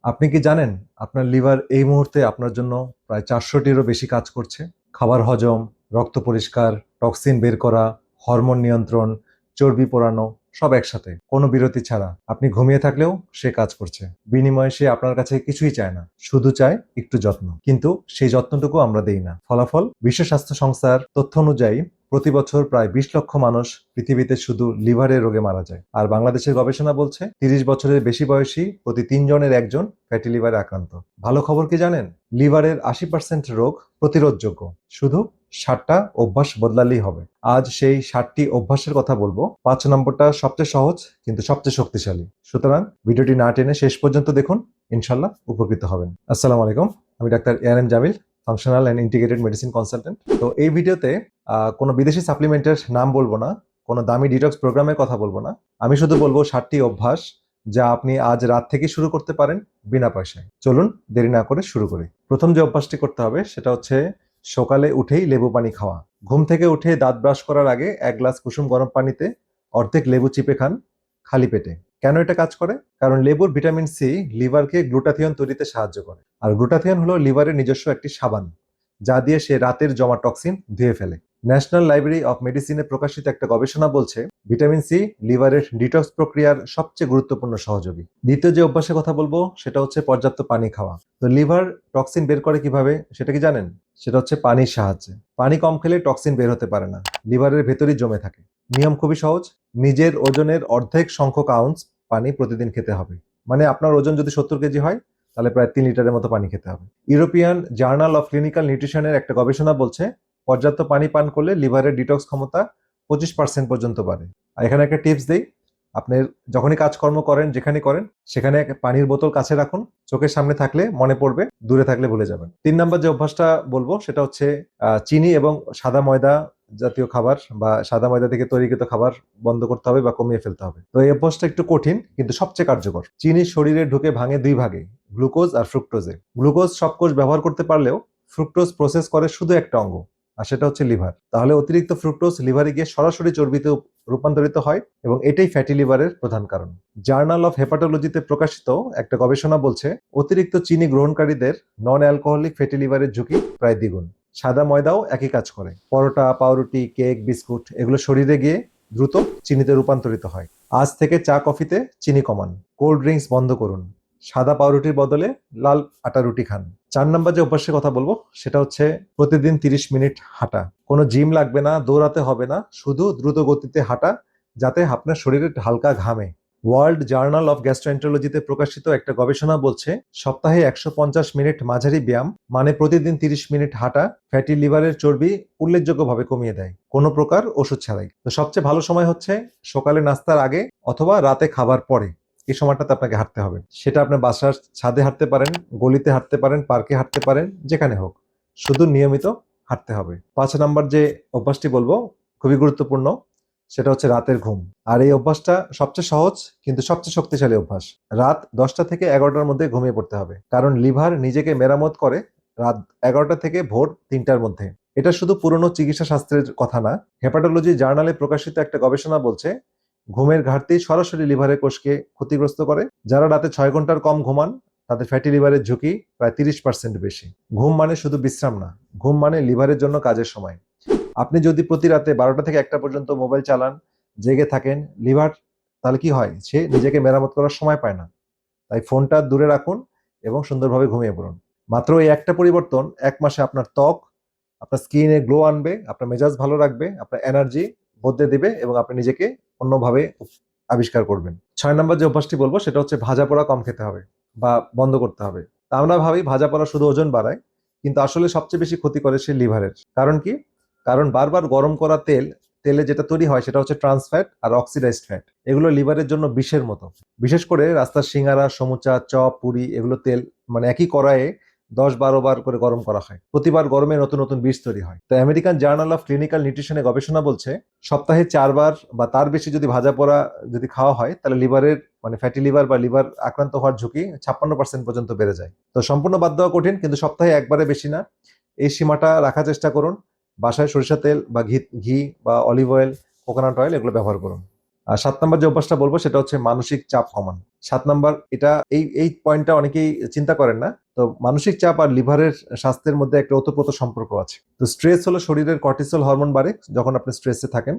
আপনি কি জানেন আপনার লিভার এই মুহূর্তে আপনার জন্য প্রায় 400টিরও বেশি কাজ করছে? খাবার হজম, রক্ত পরিষ্কার, টক্সিন বের করা, হরমোন নিয়ন্ত্রণ, চর্বি পোড়ানো সব একসাথে কোনো বিরতি ছাড়া। আপনি ঘুমিয়ে থাকলেও সে কাজ করছে। বিনিময়ে সে আপনার কাছে কিছুই চায় না, শুধু চায় একটু যত্ন। কিন্তু সেই যত্নটুকু আমরা দেই না। ফলাফল, বিশ্ব স্বাস্থ্য সংস্থার তথ্য অনুযায়ী প্রতি বছর প্রায় 20 লক্ষ মানুষ পৃথিবীতে শুধু লিভারের রোগে মারা যায়। আর বাংলাদেশের গবেষণা বলছে 30 বছরের বেশি বয়সী প্রতি 3 জনের একজন ফ্যাটি লিভারে আক্রান্ত। ভালো খবর কি জানেন? লিভারের 80% রোগ প্রতিরোধযোগ্য। শুধু 60টা অভ্যাস বদলালেই হবে। আজ সেই 60টি অভ্যাসের কথা বলবো। 5 নম্বরটা সবচেয়ে সহজ কিন্তু সবচেয়ে শক্তিশালী। সুতরাং ভিডিওটি না টেনে শেষ পর্যন্ত দেখুন, ইনশাল্লাহ উপকৃত হবেন। আসসালামু আলাইকুম, আমি doctor ARM Jamil, functional and integrated medicine consultant. তো এই ভিডিওতে কোনো বিদেশি সাপ্লিমেন্টের নাম বলবো না, কোনো দামি ডিটক্স প্রোগ্রামের কথা বলবো না। আমি শুধু বলবো 60টি অভ্যাস যা আপনি আজ রাত থেকে শুরু করতে পারেন বিনা পয়সায়। চলুন দেরি না করে শুরু করি। প্রথম যে অভ্যাসটি করতে হবে সেটা হচ্ছে সকালে উঠেই লেবু পানি খাওয়া। ঘুম থেকে উঠে দাঁত ব্রাশ করার আগে 1 গ্লাস কুসুম গরম পানিতে অর্ধেক লেবু চিপে খান খালি পেটে। কেন এটা কাজ করে? কারণ লেবুর ভিটামিন সি লিভারকে গ্লুটাথিয়ন তৈরিতে সাহায্য করে। আর গ্লুটাথিয়ন হলো লিভারের নিজস্ব একটি সাবান, যা দিয়ে সে রাতের জমা টক্সিন ধুয়ে ফেলে। ন্যাশনাল লাইব্রেরি অফ মেডিসিনে প্রকাশিত একটা গবেষণা বলছে ভিটামিন সি লিভারের ডিটক্স প্রক্রিয়ার সবচেয়ে গুরুত্বপূর্ণ সহযোগী। দ্বিতীয় যে অভ্যাসের কথা বলবো সেটা হচ্ছে পর্যাপ্ত পানি খাওয়া। তো লিভার টক্সিন বের করে কিভাবে সেটা কি জানেন? সেটা হচ্ছে পানির সাহায্যে। পানি কম খেলে টক্সিন বের হতে পারে না, লিভারের ভেতরই জমে থাকে। নিয়ম খুবই সহজ, নিজের ওজনের অর্ধেক সংখ্যক আউন্স পানি প্রতিদিন খেতে হবে। মানে আপনার ওজন যদি 70 কেজি হয় তাহলে প্রায় 3 লিটারের মতো পানি খেতে হবে। ইউরোপিয়ান জার্নাল অফ ক্লিনিক্যাল নিউট্রিশনের একটা গবেষণা বলছে পর্যাপ্ত পানি পান করলে লিভারের ডিটক্স ক্ষমতা 25% পর্যন্ত বাড়ে। আর এখানে একটা টিপস দেই, আপনি যখনই কাজকর্ম করেন যেখানে করেন সেখানে এক পানির বোতল কাছে রাখুন। চোখের সামনে থাকলে মনে পড়বে, দূরে থাকলে ভুলে যাবেন। 3 নম্বর যে অভ্যাসটা বলবো সেটা হচ্ছে চিনি এবং সাদা ময়দা জাতীয় খাবার বা সাদা ময়দা থেকে তৈরিকৃত খাবার বন্ধ করতে হবে বা কমিয়ে ফেলতে হবে। তো এই অভ্যাসটা একটু কঠিন কিন্তু সবচেয়ে কার্যকর। চিনি শরীরে ঢুকে ভাঙে 2 ভাগে, গ্লুকোজ আর ফ্রুক্টোজে। গ্লুকোজ সব কোষ ব্যবহার করতে পারলেও ফ্রুক্টোজ প্রসেস করে শুধু একটা অঙ্গ, আর সেটা হচ্ছে লিভার। তাহলে অতিরিক্ত ফ্রুক্টোজ লিভারে গিয়ে সরাসরি চর্বিতে রূপান্তরিত হয় এবং এটাই ফ্যাটি লিভারের প্রধান কারণ। জার্নাল অফ হেপাটোলজিতে প্রকাশিত একটা গবেষণা বলছে অতিরিক্ত চিনি গ্রহণকারীদের নন অ্যালকোহলিক ফ্যাটি লিভারের ঝুঁকি প্রায় দ্বিগুণ। সাদা ময়দাও একই কাজ করে। পরোটা, পাউরুটি, কেক, বিস্কুট এগুলো শরীরে গিয়ে দ্রুত চিনিতে রূপান্তরিত হয়। আজ থেকে চা কফিতে চিনি কমান, কোল্ড ড্রিঙ্কস বন্ধ করুন, সাদা পাউরুটির বদলে লাল আটা রুটি খান। 4 নম্বর যে অভ্যাসের কথা বলবো সেটা হচ্ছে প্রতিদিন 30 মিনিট হাঁটা। কোনো জিম লাগবে না, দৌড়াতে হবে না, শুধু দ্রুত গতিতে হাঁটা যাতে আপনার শরীরে হালকা ঘামে। ওয়ার্ল্ড জার্নাল অফ গ্যাস্ট্রোএন্টারোলজিতে প্রকাশিত একটা গবেষণা বলছে সপ্তাহে 150 মিনিট মাঝারি ব্যায়াম মানে প্রতিদিন 30 মিনিট হাঁটা ফ্যাটি লিভারের চর্বি উল্লেখযোগ্যভাবে কমিয়ে দেয়, কোনো প্রকার ওষুধ ছাড়াই। তো সবচেয়ে ভালো সময় হচ্ছে সকালে নাস্তার আগে অথবা রাতে খাবার পরে। এই সময়টাতে আপনাকে হাঁটতে হবে। সেটা আপনার বাসার ছাদে হাঁটতে পারেন, গলিতে হাঁটতে পারেন, পার্কে হাঁটতে পারেন, যেখানে হোক, শুধু নিয়মিত হাঁটতে হবে। 5 নম্বর যে অভ্যাসটি বলবো খুবই গুরুত্বপূর্ণ, সেটা হচ্ছে রাতের ঘুম। আর এই অভ্যাসটা সবচেয়ে সহজ কিন্তু সবচেয়ে শক্তিশালী অভ্যাস। রাত 10টা থেকে 11টার মধ্যে ঘুমিয়ে পড়তে হবে, কারণ লিভার নিজেকে মেরামত করে রাত 11টা থেকে ভোর 3টার মধ্যে। এটা শুধু পুরনো চিকিৎসা শাস্ত্রের কথা না, হেপাটোলজি জার্নালে প্রকাশিত একটা গবেষণা বলছে ঘুমের ঘাটতি সরাসরি লিভারের কোষকে ক্ষতিগ্রস্ত করে। যারা রাতে 6 ঘন্টার কম ঘুমান তাদের ফ্যাটি লিভারের ঝুঁকি প্রায় 30% বেশি। ঘুম মানে শুধু বিশ্রাম না, ঘুম মানে লিভারের জন্য কাজের সময়। আপনি যদি প্রতি রাতে 12টা থেকে 1টা পর্যন্ত মোবাইল চালান, জেগে থাকেন, লিভার তাহলে কি হয়? সে নিজেকে মেরামত করার সময় পায় না। তাই ফোনটা দূরে রাখুন এবং সুন্দরভাবে ঘুমিয়ে পড়ুন। মাত্র এই একটা পরিবর্তন 1 মাসে আপনার ত্বক, আপনার স্কিনে গ্লো আনবে, আপনার মেজাজ ভালো রাখবে, আপনার এনার্জি বদলে দিবে এবং আপনি নিজেকে অন্যভাবে আবিষ্কার করবেন। 6 নম্বর যে অভ্যাসটি বলবো সেটা হচ্ছে ভাজা পোড়া কম খেতে হবে বা বন্ধ করতে হবে। তা আমরা ভাবি ভাজা পোড়া শুধু ওজন বাড়ায়, কিন্তু আসলে সবচেয়ে বেশি ক্ষতি করে সে লিভারের। কারণ কি? কারণ বারবার গরম করা তেলে যেটা তৈরি হয় সেটা হচ্ছে ট্রান্স ফ্যাট আর অক্সিডাইজড ফ্যাট। এগুলো লিভারের জন্য বিষের মতো। বিশেষ করে রাস্তার সিঙ্গারা, সমুচা, চপ, পুরি এগুলো তেল মানে একই কড়াইয়ে 10-12 বার করে গরম করা হয়। প্রতিবার গরমে নতুন নতুন বিষ তৈরি হয়। তো আমেরিকান জার্নাল অফ ক্লিনিক্যাল নিউট্রিশনে গবেষণা বলছে সপ্তাহে 4 বার বা তার বেশি যদি ভাজা পোড়া যদি খাওয়া হয় তাহলে লিভারের মানে ফ্যাটি লিভার বা লিভার আক্রান্ত হওয়ার ঝুঁকি 56% পর্যন্ত বেড়ে যায়। তো সম্পূর্ণ বাদ দেওয়া কঠিন কিন্তু সপ্তাহে একবারে বেশি না, এই সীমাটা রাখার চেষ্টা করুন। বাসায় সরিষা তেল বা ঘি বা অলিভ অয়েল, কোকোনাট অয়েল এগুলো ব্যবহার করুন। আর 7 নাম্বার যে অভ্যাসটা বলবো সেটা হচ্ছে মানসিক চাপ কমান। 7 নাম্বার, এটা এই পয়েন্টটা অনেকেই চিন্তা করেন না। তো মানসিক চাপ আর লিভারের স্বাস্থ্যের মধ্যে একটা ওতপ্রোত সম্পর্ক আছে। তো স্ট্রেস হলো শরীরের কর্টিসল হরমোন বাড়ে যখন আপনি স্ট্রেসে থাকেন।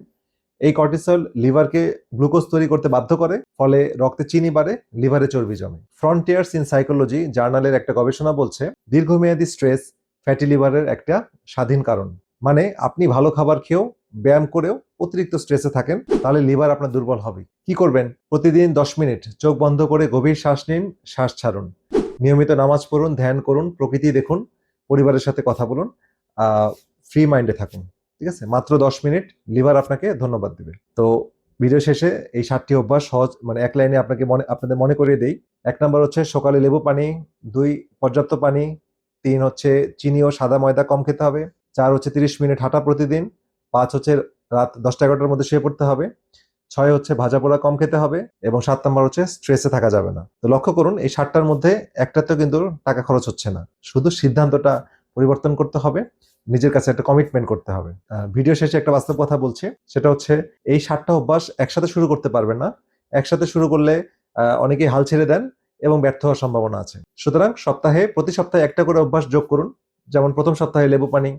এই কর্টিসল লিভারকে গ্লুকোজ তৈরি করতে বাধ্য করে, ফলে রক্তে চিনি বাড়ে, লিভারে চর্বি জমে। ফ্রন্টিয়ার্স ইন সাইকোলজি জার্নালের একটা গবেষণা বলছে দীর্ঘমেয়াদী স্ট্রেস ফ্যাটি লিভারের একটা স্বাধীন কারণ। মানে আপনি ভালো খাবার খেয়েও, ব্যায়াম করেও অতিরিক্ত স্ট্রেসে থাকেন, তাহলে লিভার আপনার দুর্বল হবে। কি করবেন? প্রতিদিন 10 মিনিট চোখ বন্ধ করে গভীর শ্বাস নিন, শ্বাস ছাড়ুন। নিয়মিত নামাজ পড়ুন, ধ্যান করুন, প্রকৃতি দেখুন, পরিবারের সাথে কথা বলুন, ফ্রি মাইন্ডে থাকুন। ঠিক আছে, মাত্র 10 মিনিট, লিভার আপনাকে ধন্যবাদ দিবে। তো ভিডিও শেষে এই 7টি অভ্যাস সহজ, মানে এক লাইনে আপনাদের মনে করিয়ে দেই। 1 নাম্বার হচ্ছে সকালে লেবু পানি, 2 পর্যাপ্ত পানি, 3 হচ্ছে চিনি ও সাদা ময়দা কম খেতে হবে, 4 হচ্ছে 30 মিনিট হাঁটা প্রতিদিন, 5 হচ্ছে রাত 10টা-11টার মধ্যে শুয়ে পড়তে হবে, 6 হচ্ছে ভাজা পোড়া কম খেতে হবে, এবং 7 নাম্বার হচ্ছে স্ট্রেসে থাকা যাবে না। তো লক্ষ্য করুন এই 7টার মধ্যে একটাতেও কিন্তু টাকা খরচ হচ্ছে না। শুধু সিদ্ধান্তটা পরিবর্তন করতে হবে, নিজের কাছে একটা কমিটমেন্ট করতে হবে। ভিডিও শেষে একটা বাস্তব কথা বলছি, সেটা হচ্ছে এই 7টা অভ্যাস একসাথে শুরু করতে পারবেন না। একসাথে শুরু করলে অনেকেই হাল ছেড়ে দেন এবং ব্যর্থ হওয়ার সম্ভাবনা আছে। সুতরাং প্রতি সপ্তাহে একটা করে অভ্যাস যোগ করুন। যেমন প্রথম সপ্তাহে লেবু পানি,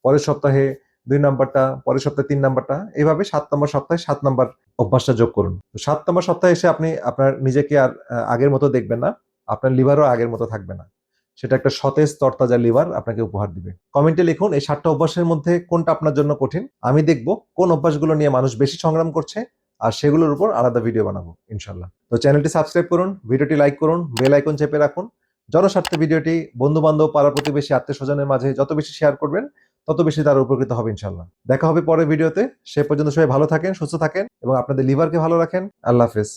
পরের সপ্তাহে 2 নাম্বারটা, পরের সপ্তাহে 3 নাম্বারটা, এভাবে 7 নম্বর সপ্তাহে 7 নাম্বার অভ্যাসটা যোগ করুন। তো 7 নম্বর সপ্তাহে এসে আপনি আপনার নিজেকে আর আগের মতো দেখবেন না, আপনার লিভারও আগের মতো থাকবে না। সেটা একটা সতেজ তরতাজা লিভার আপনাকে উপহার দিবে। কমেন্টে লিখুন এই 7টা অভ্যাসের মধ্যে কোনটা আপনার জন্য কঠিন। আমি দেখব কোন অভ্যাসগুলো নিয়ে মানুষ বেশি সংগ্রাম করছে, আর সেগুলোর উপর আলাদা ভিডিও বানাবো ইনশাল্লাহ। তো চ্যানেলটি সাবস্ক্রাইব করুন, ভিডিওটি লাইক করুন, বেল আইকন চেপে রাখুন। জনস্বার্থে ভিডিওটি বন্ধু বান্ধব, পাড়া প্রতিবেশী, আত্মীয় স্বজনের মাঝে যত বেশি শেয়ার করবেন, তত বেশি তারা উপকৃত হবে ইনশাল্লাহ। দেখা হবে পরের ভিডিওতে। সে পর্যন্ত সবাই ভালো থাকেন, সুস্থ থাকেন এবং আপনাদের লিভারকে ভালো রাখেন। আল্লাহ হাফেজ।